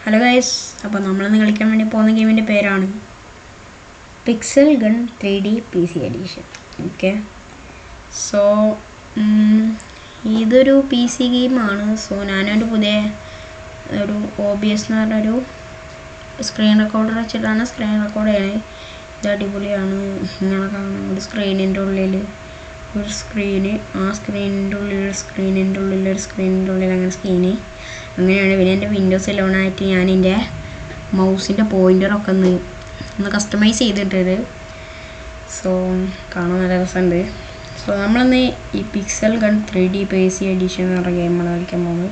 Hello guys, അപ്പോൾ നമ്മളിന്ന് കളിക്കാൻ വേണ്ടി പോകുന്ന ഗെയിമിൻ്റെ പേരാണ് pixel gun 3D PC edition. Okay, so ഇതൊരു PC ഗെയിമാണ്. സോ ഞാനൊരു പുതിയ ഒരു OBS എന്ന് പറഞ്ഞൊരു സ്ക്രീൻ റെക്കോർഡർ വെച്ചിട്ടാണ് സ്ക്രീൻ റെക്കോർഡ് ചെയ്യണത്. ഇത് അടിപൊളിയാണ്. ഇങ്ങനെ കാണാം, ഒരു സ്ക്രീനിൻ്റെ ഉള്ളിൽ ഒരു സ്ക്രീന്, ആ സ്ക്രീനിൻ്റെ ഉള്ളിൽ ഒരു സ്ക്രീനിൻ്റെ ഉള്ളിൽ ഒരു സ്ക്രീനിൻ്റെ ഉള്ളിൽ അങ്ങനെ സ്ക്രീന് അങ്ങനെയാണ്. പിന്നെ എൻ്റെ വിൻഡോസ് 11 ആയിട്ട് ഞാൻ എൻ്റെ മൗസിൻ്റെ പോയിൻ്ററൊക്കെ ഒന്ന് കസ്റ്റമൈസ് ചെയ്തിട്ടത്. സോ കാണാൻ നല്ല രസമുണ്ട്. സോ നമ്മളിന്ന് ഈ pixel gun 3D PC edition എന്ന് പറഞ്ഞ ഗെയിമാണ് കളിക്കാൻ പോകുന്നത്.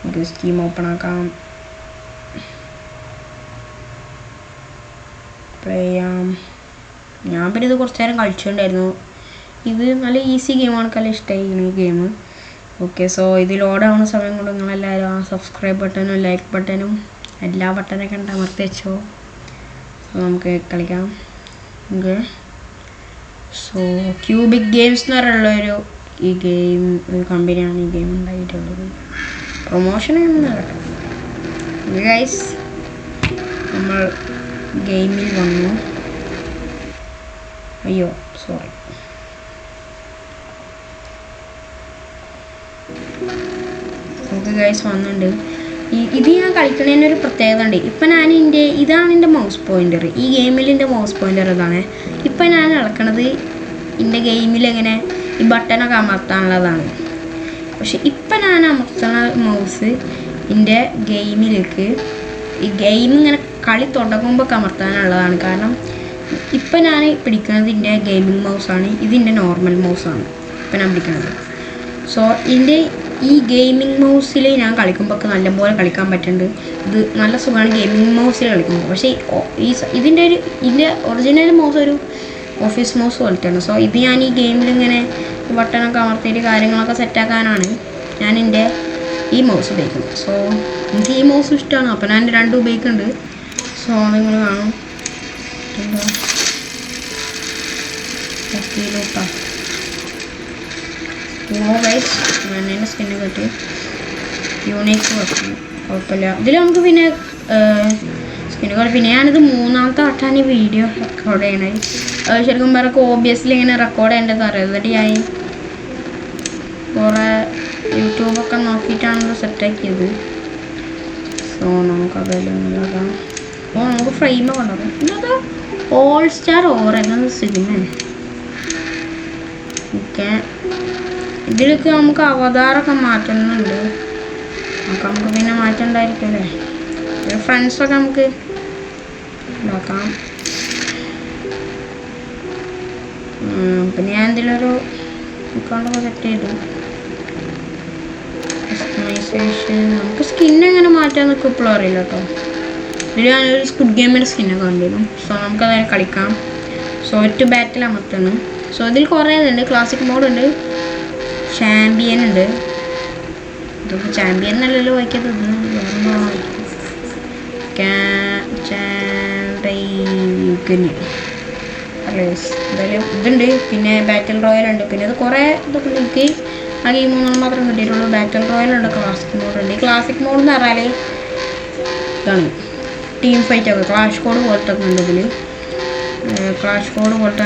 നമുക്ക് സ്റ്റീം ഓപ്പൺ ആക്കാം, പ്ലേ ചെയ്യാം. ഞാൻ പിന്നെ ഇത് കുറച്ച് നേരം കളിച്ചിട്ടുണ്ടായിരുന്നു. ഇത് നല്ല ഈസി ഗെയിമാണ്, നല്ല ഇഷ്ടമായിരിക്കണം ഈ ഗെയിം. ഓക്കെ, സോ ഇത് ലോഡാവുന്ന സമയം കൊണ്ട് നിങ്ങളെല്ലാവരും ആ സബ്സ്ക്രൈബ് ബട്ടണും ലൈക്ക് ബട്ടണും എല്ലാ ബട്ടനൊക്കെ ഉണ്ട് അമർത്തി വെച്ചോ. സോ നമുക്ക് കളിക്കാം. ഓക്കെ, സോ ക്യൂബിക് ഗെയിംസ് എന്ന് പറയുള്ളൊരു ഈ ഗെയിം ഒരു കമ്പനിയാണ് ഈ ഗെയിം ഉണ്ടായിട്ടുള്ളത്. പ്രൊമോഷൻ കേട്ടോ ഗൈസ്. നമ്മൾ ഗെയിമിൽ വന്നു. അയ്യോ സോറി. നമുക്ക് ഗൈസ് വന്നിട്ടുണ്ട്. ഇത് ഞാൻ കളിക്കുന്നതിനൊരു പ്രത്യേകത ഉണ്ട്. ഇപ്പം ഇതാണ് എൻ്റെ മൗസ് പോയിൻ്റർ. ഈ ഗെയിമിൽ എൻ്റെ മൗസ് പോയിൻ്റർ ഇതാണ്. ഇപ്പം ഞാൻ നടക്കണത് എൻ്റെ ഗെയിമിലെങ്ങനെ ഈ ബട്ടണൊക്കെ അമർത്താനുള്ളതാണ്. പക്ഷെ ഇപ്പം ഞാൻ അമർത്തുന്ന മൗസ് എൻ്റെ ഗെയിമിലേക്ക് ഈ ഗെയിം ഇങ്ങനെ കളി തുടങ്ങുമ്പോൾ അമർത്താനുള്ളതാണ്. കാരണം ഇപ്പം ഞാൻ പിടിക്കുന്നത് എൻ്റെ ഗെയിമിംഗ് മൗസാണ്. ഇതിൻ്റെ നോർമൽ മൗസാണ് ഇപ്പം ഞാൻ പിടിക്കുന്നത്. സോ ഈ ഗെയിമിംഗ് മൗസിൽ ഞാൻ കളിക്കുമ്പോൾ നല്ലപോലെ കളിക്കാൻ പറ്റുന്നുണ്ട്. ഇത് നല്ല സുഖമാണ് ഗെയിമിംഗ് മൗസിൽ കളിക്കുമ്പോൾ. പക്ഷേ ഇതിൻ്റെ ഒറിജിനൽ മൗസ് ഒരു ഓഫീസ് മൗസ് പോലത്തെയാണ്. സോ ഇത് ഞാൻ ഈ ഗെയിമിലിങ്ങനെ ബട്ടണൊക്കെ അമർത്തിയിട്ട് കാര്യങ്ങളൊക്കെ സെറ്റാക്കാനാണ് ഞാൻ എൻ്റെ ഈ മൗസ് ഉപയോഗിക്കുന്നത്. സോ എനിക്ക് ഈ മൗസ് ഇഷ്ടമാണ്. അപ്പോൾ ഞാൻ രണ്ടും ഉപയോഗിക്കുന്നുണ്ട്. സോ നിങ്ങൾ കാണും എൻ്റെ സ്കിന്നെ കിട്ടി യൂണിക്ക് വെക്കും, കുഴപ്പമില്ല. ഇതിൽ നമുക്ക് പിന്നെ സ്കിന്നെ കുഴപ്പം. പിന്നെ ഞാനിത് മൂന്നാമത്തെ വട്ടാണ് ഈ വീഡിയോ റെക്കോർഡ് ചെയ്യണത്. ശരിക്കും പറഞ്ഞാൽ OBSൽ ഇങ്ങനെ റെക്കോർഡ് ചെയ്യേണ്ടത് റെഡിയായി കുറേ യൂട്യൂബൊക്കെ നോക്കിയിട്ടാണ് സെറ്റാക്കിയത്. സോ നമുക്കതെല്ലാം നോക്കാം. അപ്പോൾ നമുക്ക് ഫ്രെയിമൊക്കെ ഉണ്ടാകും. ഇന്നത് ഓൾ സ്റ്റാർ ഓവർ എന്ന സിനിമ. ഓക്കെ, ഇതിലേക്ക് നമുക്ക് അവതാരമൊക്കെ മാറ്റുന്നുണ്ട്. നമുക്ക് പിന്നെ മാറ്റണ്ടായിരിക്കുമല്ലേ. ഫ്രണ്ട്സൊക്കെ നമുക്ക് നോക്കാം. പിന്നെ ഞാൻ ഇതിലൊരു അക്കൗണ്ടൊക്കെ സെറ്റ് ചെയ്തു. കസ്റ്റമൈസേഷൻ നമുക്ക് സ്കിന്നെങ്ങനെ മാറ്റാൻ നിൽക്കും ഇപ്പോഴും അറിയില്ല കേട്ടോ. ഇതിൽ ഞാനൊരു സ്ക്വിഡ് ഗെയിമിൻ്റെ സ്കിന്നൊക്കെ കണ്ടിരുന്നു. സോ നമുക്കതായത് കളിക്കാം. സോ ടു ബാറ്റിൽ അമർത്താണ്. സോ ഇതിൽ കുറേ ഇതുണ്ട്. ക്ലാസിക് മോഡുണ്ട്, ചാമ്പ്യൻ ഉണ്ട്. ഇതിപ്പോൾ ചാമ്പ്യൻ എന്നല്ലല്ലോ വായിക്കാത്തത്, വേറെ വായിക്കും. എന്തായാലും ഇതുണ്ട്. പിന്നെ ബാറ്റിൽ റോയൽ ഉണ്ട്. പിന്നെ ഇത് കുറേ ഇതൊക്കെ എനിക്ക് ആ ഗെയിം മൂന്നെണ്ണം മാത്രം കിട്ടിയിട്ടുള്ളൂ. ബാറ്റിൽ റോയൽ ഉണ്ട്, ക്ലാസിക് മോഡ് ഉണ്ട്. ഈ ക്ലാസിക് മോഡ് എന്ന് പറഞ്ഞാൽ ഇതാണ് ടീം ഫൈറ്റൊക്കെ ക്ലാഷ് കോഡ് പോലത്തെ ഒക്കെ ഉണ്ട്. ഇതിൽ ക്ലാഷ് കോഡ് പോലത്തെ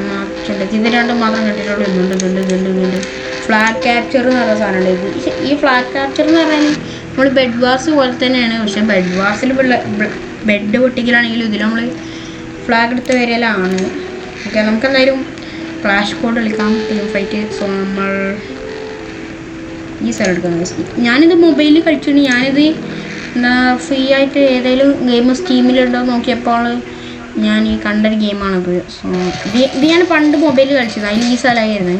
മാച്ചുണ്ട്. ഇത് രണ്ടും മാത്രം കിട്ടിയിട്ടുള്ളൂ. ഇതുണ്ട് ഫ്ലാഗ് ക്യാപ്ചർ എന്ന് പറയുന്ന സാധനമുണ്ട്. ഈ ഫ്ലാഗ് ക്യാപ്ചർ എന്ന് പറഞ്ഞാൽ നമ്മൾ ബെഡ് വാർസ് പോലെ തന്നെയാണ്. പക്ഷേ ബെഡ് വാർസിൽ ബെഡ് പൊട്ടിക്കലാണെങ്കിലും ഇതിൽ നമ്മൾ ഫ്ലാഗ് എടുത്ത് വരലാണ്. ഓക്കെ, നമുക്ക് എന്തായാലും ക്ലാഷ് കോഡ് കളിക്കാം, ടീം ഫൈറ്റ്. സോ നമ്മൾ ഈ സ്ഥലം എടുക്കുന്നത്. ഞാനിത് മൊബൈലിൽ കളിച്ചിട്ടുണ്ട്. ഞാനിത് ഫ്രീ ആയിട്ട് ഏതെങ്കിലും ഗെയിം സ്റ്റീമിലുണ്ടോ നോക്കിയപ്പോൾ ഞാൻ ഈ കണ്ടൊരു ഗെയിമാണിത്. സോ ഇത് ഞാൻ പണ്ട് മൊബൈലിൽ കളിച്ചത്. അതിൽ ഈ സ്ഥലമായിരുന്നു.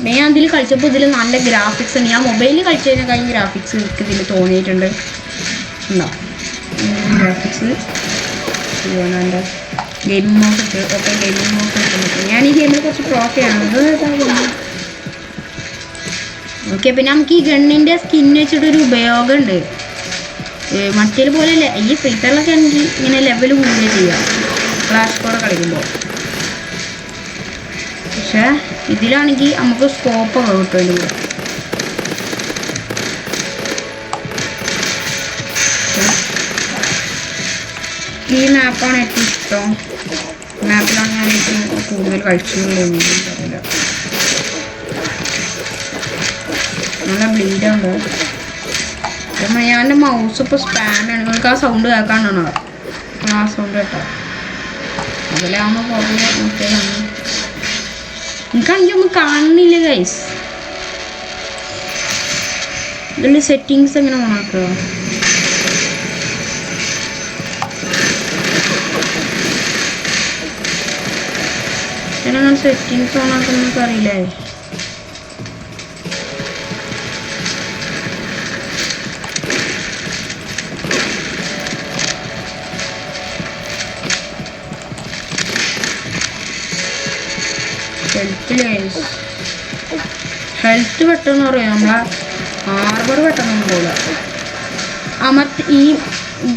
ഞാൻ അതിൽ കളിച്ചപ്പോൾ ഇതിൽ നല്ല ഗ്രാഫിക്സ് ഉണ്ട്. ഞാൻ മൊബൈലിൽ കളിച്ചതിനേക്കാളും ഗ്രാഫിക്സ് എനിക്ക് ഇതിൽ തോന്നിയിട്ടുണ്ട്. ഉണ്ടോ ഗ്രാഫിക്സ്? എൻ്റെ ഗെയിമിംഗ് മോഡ് ഇട്ട്. ഓക്കെ, ഗെയിമിംഗ് മോഡ് ഇട്ട് ഞാൻ ഈ ഗെയിമിൽ കുറച്ച് ട്രോഫിയാണ്. ഓക്കെ, പിന്നെ നമുക്ക് ഈ ഗണ്ണിൻ്റെ സ്കിൻ വെച്ചിട്ടൊരു ഉപയോഗമുണ്ട്. മറ്റേ പോലെയല്ല. ഈ ഫ്രീ ഫയറിലൊക്കെ എനിക്ക് ഇങ്ങനെ ലെവൽ കൂടുതൽ ചെയ്യാം ക്ലാഷ് കോഡ് കളിക്കുമ്പോൾ. പക്ഷേ ഇതിലാണെങ്കിൽ നമുക്ക് സ്കോപ്പൊക്കെ കിട്ടും. ഇതിൽ എനിക്ക് ഈ മാപ്പാണ് ഏറ്റവും ഇഷ്ടം. മാപ്പിലാണ് ഞാൻ ഏറ്റവും കൂടുതൽ കളിച്ചിട്ടുള്ളൂ. അറിയില്ല, നല്ല ബ്ലീഡുണ്ട്. ഞാൻ എൻ്റെ മൗസ് ഇപ്പോൾ സ്പാൻഡാണ്. നിങ്ങൾക്ക് ആ സൗണ്ട് കേൾക്കാനാണോ? ആ സൗണ്ട് കേട്ടോ. അതിലാകുമ്പോൾ കുറേ നോക്കിയതാണ്. എനിക്കാണെങ്കിൽ ഒന്നും കാണുന്നില്ല ഗൈസ്. ഇതിൽ സെറ്റിങ്സ് എങ്ങനെ ഓണാക്കുക? ഇതിനങ്ങനെ സെറ്റിങ്സ് ഓണാക്കുന്ന നമുക്ക് അറിയില്ലേ? ഹെൽത്ത് പെട്ടെന്ന് പറയാം. നമ്മളെ ആർബർ പെട്ടെന്നൊന്നും പോകില്ല. ഈ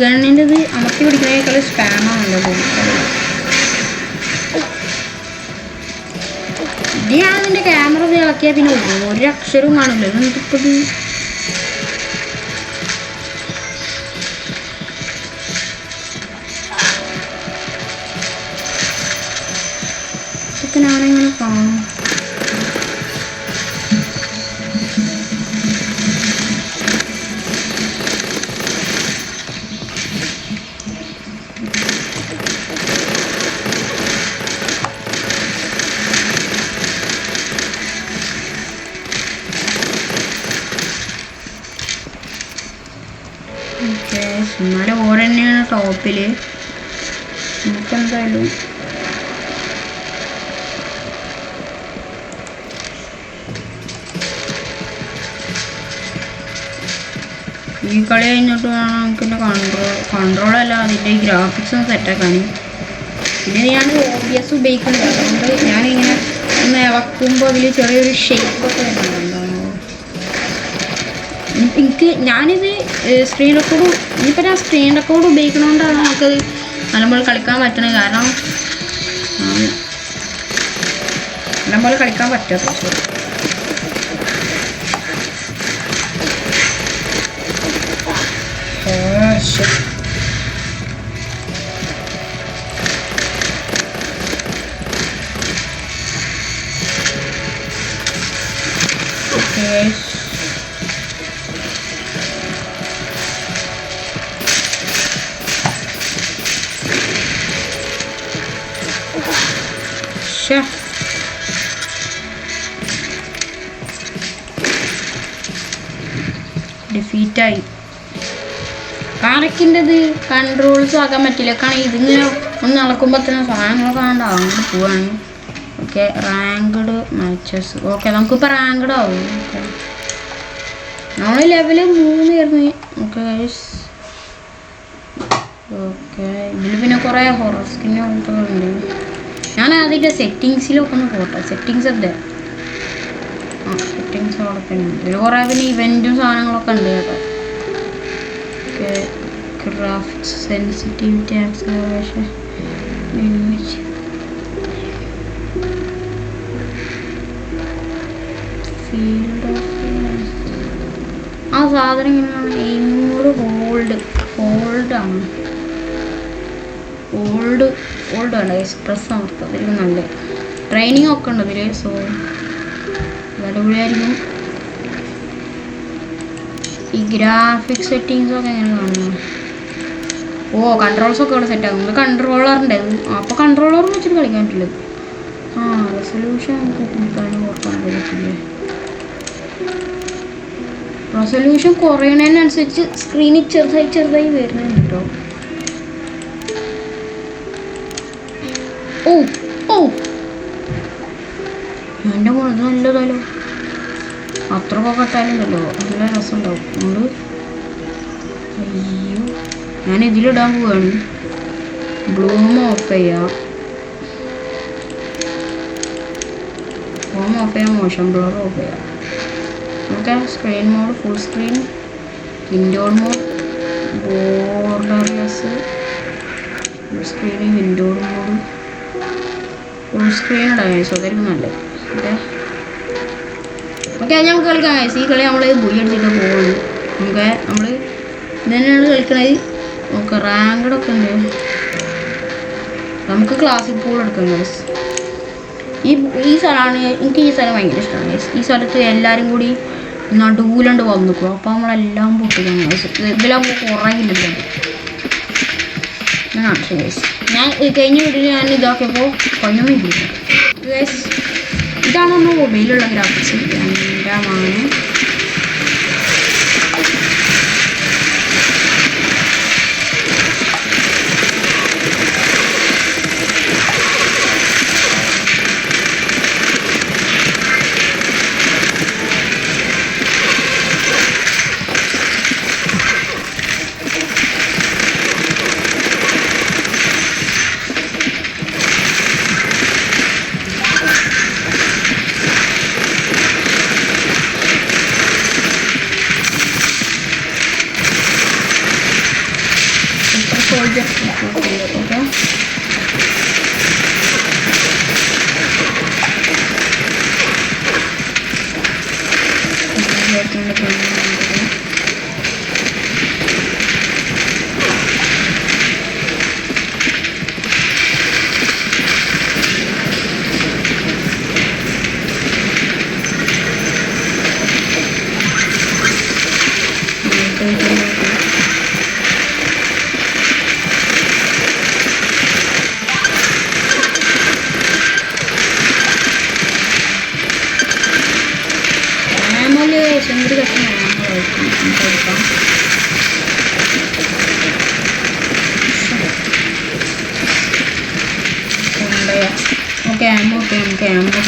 ഗണ്ണിൻ്റെ ഇത് അമർത്തി പിടിക്കുന്നതിനേക്കാൾ സ്പാമാണല്ലോ പോകുന്നത്. ഇത് ഞാൻ അതിൻ്റെ ക്യാമറ ഇളക്കിയാൽ പിന്നെ ഒരു അക്ഷരവും കാണില്ല. എന്നിട്ടിപ്പോൾ ഇതൊക്കെ ഞാനെങ്ങനെ കാണും? എന്നാലും ഓർ തന്നെയാണ് ടോപ്പിൽ. നമുക്കെന്തായാലും ഈ കളി കഴിഞ്ഞിട്ട് വേണം നമുക്കെൻ്റെ കൺട്രോളല്ല അതിൻ്റെ ഈ ഗ്രാഫിക്സ് ഒന്ന് സെറ്റാക്കാൻ. പിന്നെ ഞാൻ OBS ഉപയോഗിക്കുന്നുണ്ട്. അതുകൊണ്ട് ഞാനിങ്ങനെ ഒന്ന് ഇളക്കുമ്പോൾ അതിൽ ചെറിയൊരു ഷേപ്പൊക്കെ വരുന്നുണ്ടോ. ഞാനിത് സ്ക്രീൻ റെക്കോർഡ് ഇനിയിപ്പോൾ ഞാൻ സ്ക്രീൻ റെക്കോർഡ് ഉപയോഗിക്കണോണ്ടാണ് നമുക്കത് നല്ലപോലെ കളിക്കാൻ പറ്റണത്. കാരണം നല്ലപോലെ കളിക്കാൻ പറ്റാത്ത ഡിഫീറ്റായി. കാരക്കിൻ്റെത് കൺട്രോൾസ് ആക്കാൻ പറ്റില്ല. കാരണം ഇതിങ്ങനെ ഒന്ന് നടക്കുമ്പോൾ തന്നെ സാധനങ്ങളൊക്കെ കാണണ്ട അങ്ങോട്ട് പോവാണ്. Okay, ranked matches. ഓക്കെ, നമുക്കിപ്പോൾ റാങ്ക്ഡ് ആവും. ഓക്കെ, നമ്മൾ ലെവൽ 3 ആയിരുന്നു. Okay guys, okay. ഇതിൽ പിന്നെ കുറേ ഹൊറർ സ്കിന്നൊക്കെ ഉണ്ട്. ഞാൻ അതിൻ്റെ സെറ്റിങ്സിലൊക്കെ ഒന്ന് പോട്ടെ. സെറ്റിങ്സ് ഉണ്ട്. സെറ്റിങ്സ് അവിടെ തന്നെ ഇതിൽ കുറേ പിന്നെ ഇവൻറ്റും സാധനങ്ങളൊക്കെ ഉണ്ട് കേട്ടോ. Okay, graphics, sensitivity, acceleration, image, field of ആ സാധനം ഇങ്ങനെയാണ്. എയിമോട് ഹോൾഡാണ്. ഓൾഡ് വേണ്ട എക്സ്പ്രസ് അമർത്തുക. അതിൽ നല്ല ട്രെയിനിങ് ഒക്കെ ഉണ്ട് അതിൽ. സോ അടിപൊളിയായിരിക്കും. ഈ ഗ്രാഫിക്സ് സെറ്റിങ്സൊക്കെ എങ്ങനെ കാണുന്നു? കൺട്രോൾസൊക്കെ ഇവിടെ സെറ്റ് ആകും. കൺട്രോളറിൻ്റെ അപ്പോൾ കൺട്രോളർ വെച്ചിട്ട് കളിക്കാൻ പറ്റില്ല. റെസൊല്യൂഷൻ നമുക്ക് കൂട്ടാനും കുറക്കാൻ പറ്റില്ലേ? റെസൊല്യൂഷൻ കുറയുന്നതിനനുസരിച്ച് സ്ക്രീനിൽ ചെറുതായി വരുന്നുണ്ട് കേട്ടോ. എൻ്റെ മോൾ ഇത് നല്ലതല്ലോ. അത്രക്കൊക്കെ ഇട്ടാലുണ്ടല്ലോ നല്ല രസമുണ്ടാവും. അതുകൊണ്ട് അയ്യോ, ഞാൻ ഇതിലിടാൻ പോവുകയാണ്. ബ്ലൂം ഓഫ് ചെയ്യാം. മോഷൻ ബ്ലർ ഓഫ് ചെയ്യാം. Okay, screen mode, full screen, windowed mode, borderless, full screen, windowed mode, full screen ഇടാം. അതായിരിക്കും നല്ലത്. ഓക്കെ, നമുക്ക് കളിക്കാം. ഈ കളി നമ്മൾ ബുയി അടിച്ചിട്ട് പോകുള്ളൂ. നമ്മൾ ഇത് തന്നെയാണ് കളിക്കണത്. നമുക്ക് റാങ്ക്ഡൊക്കെ ഉണ്ട്. നമുക്ക് ക്ലാസിക് പൂൾ എടുക്കാം ഗൈസ്. ഈ സ്ഥലമാണ് എനിക്ക്, ഈ സ്ഥലം ഭയങ്കര ഇഷ്ടമാണ് ഗൈസ്. ഈ സ്ഥലത്ത് എല്ലാവരും കൂടി നടുവിലുണ്ട് വന്നിക്കും. അപ്പോൾ നമ്മളെല്ലാം പൊട്ടിക്കണം ഗൈസ്. ഇതിലാകുമ്പോൾ കുറേ ഇല്ലുണ്ട്. ഞാൻ കാണിച്ചു ഗൈസ്. ഞാൻ കഴിഞ്ഞ വീട്ടിൽ ഞാൻ ഇതാക്കിയപ്പോൾ പയ്യൊന്നും ഇല്ല ഗൈസ്. ഇതാണ് നമ്മൾ മൊബൈലിലുള്ള ഗ്രാഫിക്സ്. രണ്ടാമാണ് okay. Okay, ammo spam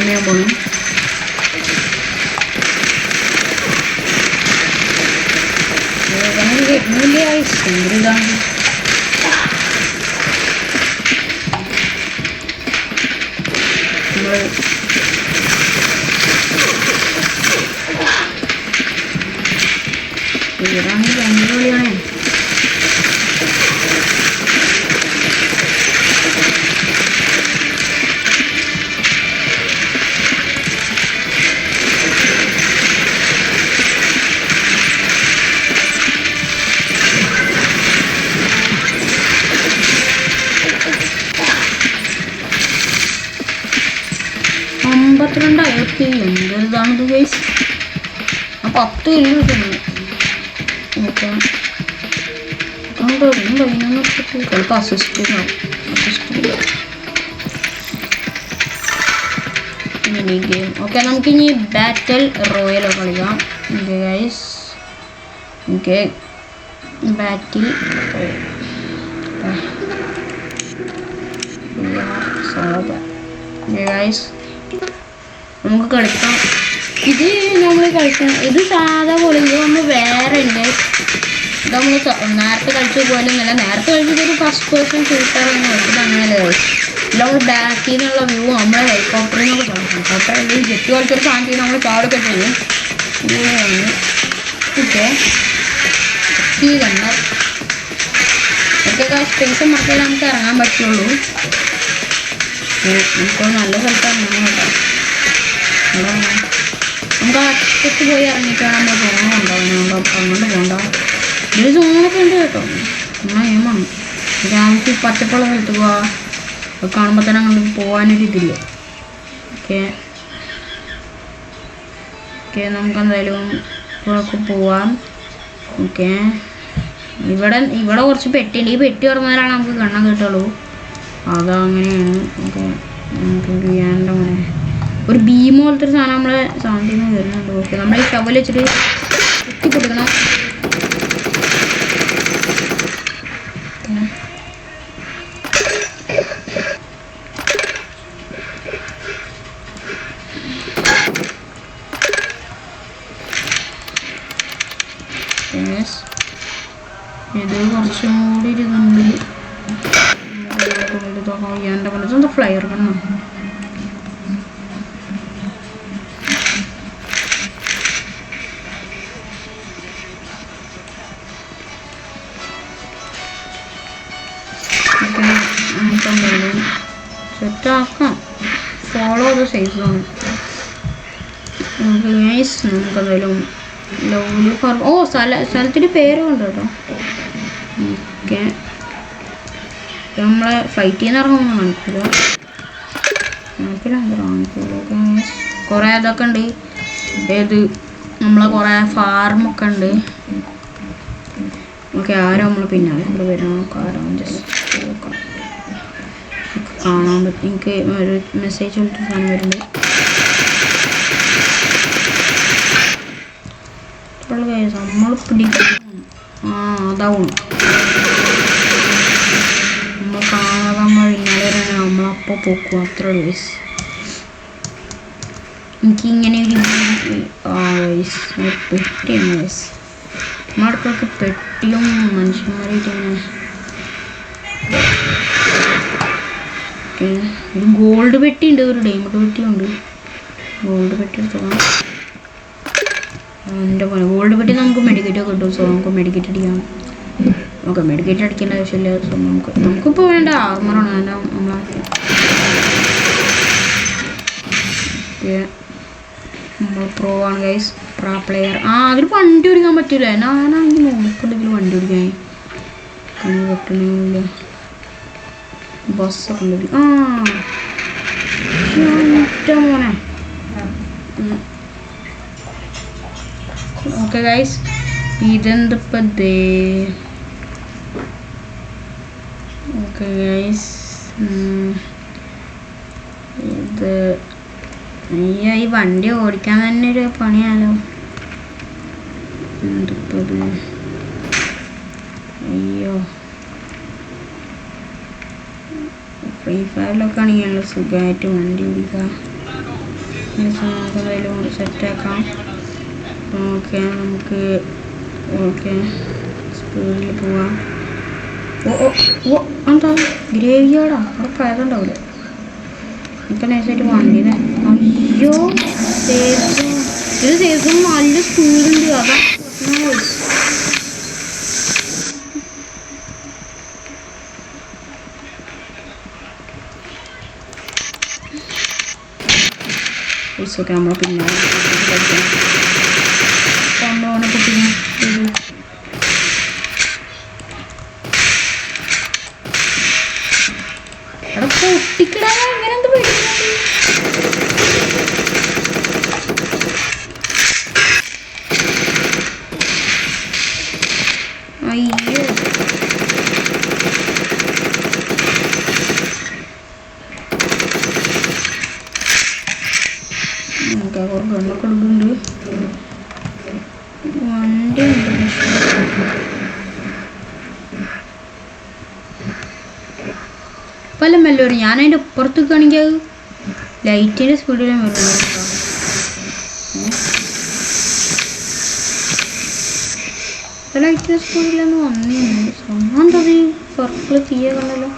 ചെയ്യാൻ പോകണം. ഇതാണ് ഇതാണെങ്കിൽ അടിപൊളിയാണ്. എന്തൊരിതാണിത് ഗൈസ്. ആ 10 കിലോ കിട്ടുന്നു. നോക്കാം ചിലപ്പോൾ അസിസ്റ്റ് മിനി ഗെയിം. ഓക്കെ, നമുക്കിനി ബാറ്റിൽ റോയൽ കളിക്കാം. ഓക്കെ ഗൈസ്, ഓക്കെ ബാറ്റിൽ ഗൈസ് നമുക്ക് കളിക്കാം. ഇത് നമ്മൾ കളിക്കാം. ഇത് സാധാ പോലെ ഇത് നമ്മൾ വേറെ ഉണ്ട്. ഇത് നമ്മൾ നേരത്തെ കളിച്ച പോലെ ഒന്നുമല്ല. നേരത്തെ കളിച്ചതൊരു ഫസ്റ്റ് പേഴ്സൺ ഷൂട്ടർ എന്ന് വെച്ചിട്ട് അങ്ങനെയല്ല കളിച്ചു. ഇത് നമ്മൾ ബാക്കിൽ നിന്നുള്ള വ്യൂ നമ്മൾ ഹെലികോപ്റ്ററിൽ നിന്നൊക്കെ കളിക്കും. ഹെലികോപ്റ്റർ ജെറ്റ് കളിച്ചൊരു സാധനത്തിൽ നമ്മൾ ചാടൊക്കെ ചെയ്യും. ഓക്കെ ഈ കണ്ട ഒക്കെ സ്പേസ് മാത്രമേ നമുക്ക് ഇറങ്ങാൻ പറ്റുള്ളൂ. നമുക്ക് നല്ല സ്ഥലത്താണ് കേട്ടോ. നമുക്ക് അറ്റത്ത് പോയി ഇറങ്ങിയിട്ടാണ് നമ്മൾ സോണുണ്ടാവുന്നത്. അങ്ങോട്ട് പോകണ്ട. ഇതിൽ സോണൊക്കെ ഉണ്ട് കേട്ടോ. നമ്മൾ ഗെയിമാണ്. നമുക്ക് പച്ചപ്പുള്ള സ്ഥലത്ത് പോവാ. കാണുമ്പോൾ തന്നെ അങ്ങോട്ട് പോകാനൊരിതില്ല. ഓക്കെ ഓക്കെ, നമുക്ക് എന്തായാലും ഇവിടെയൊക്കെ പോവാം. ഓക്കെ, ഇവിടെ കുറച്ച് പെട്ടിയുണ്ട്. ഈ പെട്ടി തുറന്നാലാണ് നമുക്ക് കണ്ണം കിട്ടുള്ളൂ. അതങ്ങനെയാണ്. ഓക്കെ, നമുക്ക് ചെയ്യാണ്ട് അങ്ങനെ ഒരു ബീം പോലത്തെ ഒരു സാധനം നമ്മളെ സാധനത്തിൽ നിന്ന് വരുന്നുണ്ട്. ഓക്കെ, നമ്മൾ ഈ ഷവൽ വെച്ചിട്ട് കുത്തിപ്പൊട്ടിക്കണം. ഇത് കുറച്ചും കൂടി ഇതുണ്ട്. ചെയ്യാൻ്റെ പോലെ എന്താ ഫ്ലയർ കണ്ണോ? സെറ്റാക്കാം. ഫോളോ ദ സൈസാണ്. നമുക്കെന്തായാലും ലവ്ലി ഫാർം. ഓ, സ്ഥലത്തിൻ്റെ പേരും ഉണ്ട് കേട്ടോ. ഓക്കെ, നമ്മളെ ഫൈറ്റ് ചെയ്യുന്ന ഇറങ്ങുമ്പോൾ കാണിക്കില്ല. കാണിക്കില്ല. കുറേ ഇതൊക്കെ ഉണ്ട്. ഏത് നമ്മളെ കുറേ ഫാർമൊക്കെ ഉണ്ട്. ഓക്കെ, ആരോ നമ്മൾ പിന്നാലെ കൊണ്ട് വരണം. ആരോ ജസ്റ്റ് കാണാൻ പറ്റും. എനിക്ക് ഒരു മെസ്സേജ് വിളിട്ട് സാധനം വരുന്നുണ്ട്. നമ്മൾ പിടിക്കും. അതാവും നമ്മൾ കാണാതെ നമ്മൾ പിന്നാലെ വരാൻ നമ്മളപ്പോൾ പോക്കും. അത്ര വയസ്സ് എനിക്കിങ്ങനെ ഒരു പെട്ടിയാണ് വയസ്സ്. നമ്മൾക്കൊക്കെ പെട്ടിയും മനുഷ്യന്മാരായിട്ട് ഇങ്ങനെ. ഒരു ഗോൾഡ് പെട്ടി ഉണ്ട്, ഒരു ഡയമണ്ട് പെട്ടിയുണ്ട്. ഗോൾഡ് പെട്ടി എടുത്തോളാം. എൻ്റെ പോലെ ഗോൾഡ് പെട്ടി നമുക്ക് മെഡിക്കേറ്റ് ഒക്കെ കിട്ടും. സോ നമുക്ക് മെഡിക്കേറ്റ് അടിക്കാം. ഓക്കെ, മെഡിക്കേറ്റ് അടിക്കേണ്ട ആവശ്യമില്ല. സോ നമുക്കിപ്പോൾ വേണ്ട ആർമറാണ്. നമ്മളെ നമ്മൾ പ്രോ ആണ് ഗൈസ്, പ്രോ പ്ലെയർ. അതിൽ വണ്ടി ഓടിക്കാൻ പറ്റില്ല. ഞാനാണെങ്കിൽ നോക്കുന്നുണ്ടെങ്കിൽ വണ്ടി ഓടിക്കാൻ കണ്ണു പറ്റണില്ല. ബസ്സൊക്കെ ഉണ്ടെങ്കിൽ മോനെ. ഓക്കെ ഗൈസ്, ഇതെന്തപ്പം ഓക്കെ ഗൈസ്, ഇത് അയ്യോ, ഈ വണ്ടി ഓടിക്കാൻ തന്നെ ഒരു പണിയാലോ. എന്തപ്പത്? അയ്യോ, ഫ്രീ ഫയറിലൊക്കെ ആണെങ്കിൽ സുഖമായിട്ട് വണ്ടി ഓടിക്കാം. നമുക്ക് എന്തായാലും സെറ്റാക്കാം. ഓക്കെ, നമുക്ക് ഓക്കെ സ്പീഡിൽ പോവാം. എന്താ ഗ്രേവിയാടാ? അവിടെ പയറുണ്ടാവില്ല. എനിക്ക് നൈസായിട്ട് വണ്ടിനെ. അയ്യോ, ഇത് സേഫും നല്ല സ്പീഡുണ്ട്. അതാ ഒക്കെ നമ്മളെ പിന്നെ നമ്മളോനെ കുട്ടിനെ അവിടെ പൊട്ടിക്കിടാൻ അങ്ങനെ എന്ത് പേടിക്കുന്നത്? അയ്യോ, നമുക്ക് കുറേ ഗണ്ണൊക്കെ എടുക്കുന്നുണ്ട്. വണ്ടി പല മെല്ലോരും. ഞാൻ അതിൻ്റെ അപ്പുറത്തേക്കാണെങ്കിൽ അത് ലൈറ്റിൻ്റെ സ്പീഡിലാണ് വരുന്നത്. ലൈറ്റിൻ്റെ സ്പീഡിലൊന്നും വന്നിരുന്നു. എന്താ സർക്കിൾ തീയ കണ്ടല്ലോ.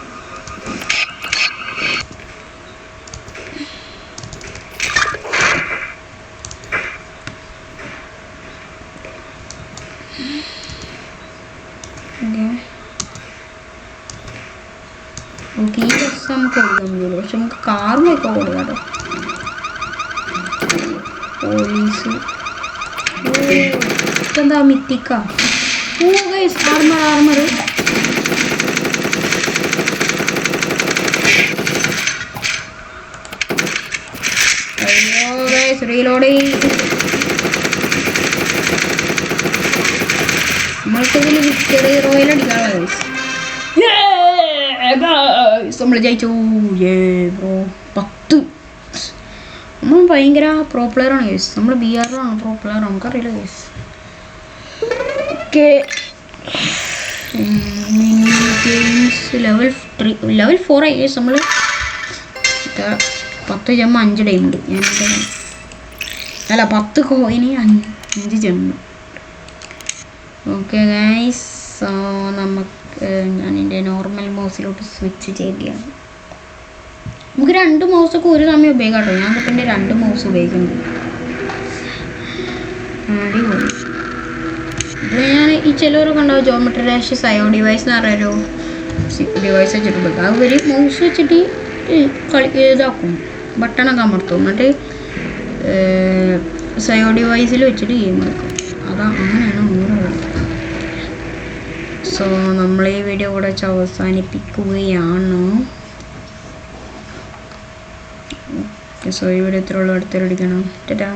ഓക്കെ, ഈ ബസ് നമുക്ക് ഓടിക്കാൻ പറ്റുള്ളൂ. പക്ഷെ നമുക്ക് കാറിനൊക്കെ ഓടുക കേട്ടോ. പോലീസ് എന്താ മിത്തിക്ക? ഓ ഗൈസ്, ആർമർ. ഇതോടെ നമ്മൾക്ക് ഇതിൽ വിക്ടറി റോയൽ അടിക്കാനുള്ള നമ്മൾ ജയിച്ചു. ബ്രോ 10 നമ്മൾ ഭയങ്കര പ്രോ പ്ലെയറാണ് ഗൈസ്. നമ്മൾ BR ആണ് പ്രോ പ്ലെയർ, നമുക്കറിയില്ല guys. Okay mini games level 4 ആയി ഗൈസ്. നമ്മൾ 10 ജമ്മ 5 ഡയമണ്ട്, അല്ല 10 കോയിന് 5 ജമ്മ. ഓക്കെ ഗൈസ്, സോ നമുക്ക് ഞാനെൻ്റെ നോർമൽ മൗസിലോട്ട് സ്വിച്ച് ചെയ്യുകയാണ്. നമുക്ക് 2 മൗസൊക്കെ ഒരു സമയം ഉപയോഗിക്കാം കേട്ടോ. ഞാൻ പിന്നെ 2 മൗസ് ഉപയോഗിക്കുന്നുണ്ട്. അടിപൊളി. ഇത് ഞാൻ ഈ ചിലവരൊക്കെ ഉണ്ടാവും ജോമെട്രി ഡാഷ് സയോ ഡിവൈസ് എന്ന് പറയുമല്ലോ, ഡിവൈസ് വെച്ചിട്ട് ഉപയോഗിക്കും. അത് ഒരു മൗസ് വെച്ചിട്ട് ഇതാക്കും, ബട്ടണൊക്കെ അമർത്തും, എന്നിട്ട് സയോ ഡിവൈസിൽ വെച്ചിട്ട് ഗെയിം കളിക്കും. അങ്ങനെയാണ് 100 കളി. സോ നമ്മൾ ഈ വീഡിയോ കൂടെ വെച്ച് അവസാനിപ്പിക്കുകയാണ്. സോ ഈ വീഡിയോ ഇത്രയുള്ള അടുത്തൊരു അടിക്കണം. ടാറ്റാ.